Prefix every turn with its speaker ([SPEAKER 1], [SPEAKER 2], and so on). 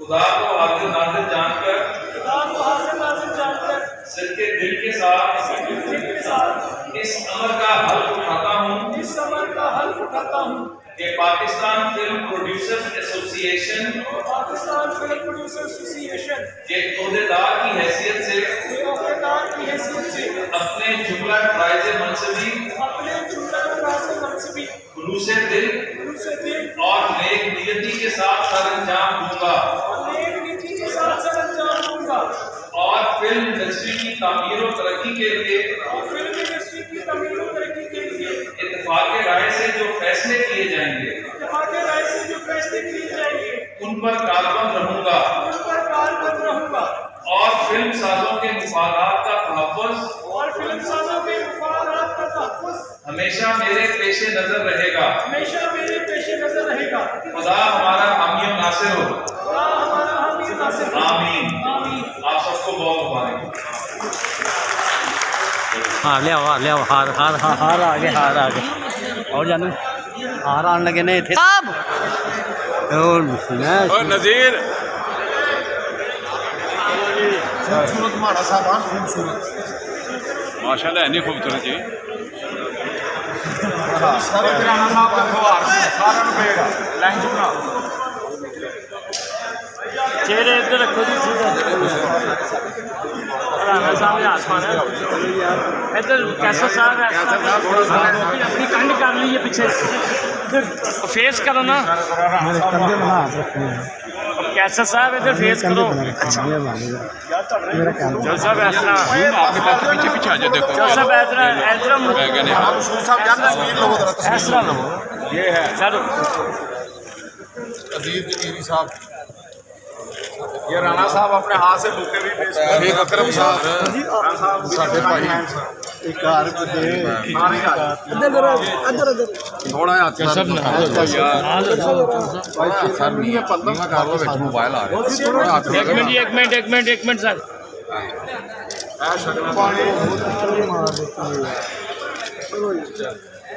[SPEAKER 1] خدا کو حاضر ناظر جان کر سر کے دل کے ساتھ اس امر کا حلف اٹھاتا ہوں کہ پاکستان فلم پروڈیوسرز ایسوسی ایشن کے عہدیدار کی حیثیت سے اپنے جملہ فرائض منصبی خلوص دل اور نیک نیتی کے ساتھ سر انجام دوں گا اور فلم انڈسٹری کی تعمیر و ترقی کے لیے اتفاق رائے سے جو فیصلے کیے جائیں گے ان پر کاربند رہوں گا اور فلم سازوں کے مفادات کا تحفظ ہمیشہ میرے پیش نظر رہے گا۔ خدا ہمارا حامی و ناصر ہو، آمین۔ آپ سب کو بہت مبارک۔
[SPEAKER 2] ہار لے آؤ ہار آگے اور جانو ہار آن لگے نے تھے
[SPEAKER 3] نذیر
[SPEAKER 4] خوبصورت ماڑا صاحب خوبصورت
[SPEAKER 3] ماشاء اللہ اینی خوبصورت جی
[SPEAKER 2] چہرے ادھر رکھو جی سامنے آسمان ہے ادھر کیسا صاحب اپنی کنڈ کر لی ہے پیچھے فیس کرو نا کیسا صاحب ادھر فیس کرو جو صاحب ایسا
[SPEAKER 3] پیچھے پیچھے آ جاؤ دیکھو
[SPEAKER 2] جو صاحب ایسا لو
[SPEAKER 3] یہ ہے
[SPEAKER 2] چلو
[SPEAKER 4] عزیز جمیری صاحب،
[SPEAKER 3] یہ رانا صاحب اپنے ہاتھ سے بوکے بھی پیش کر
[SPEAKER 4] ایک اکرم صاحب
[SPEAKER 3] ساڈے بھائی
[SPEAKER 4] تھوڑا ہاتھ سر موبائل آ رہا
[SPEAKER 2] ایک منٹ سر
[SPEAKER 4] ہے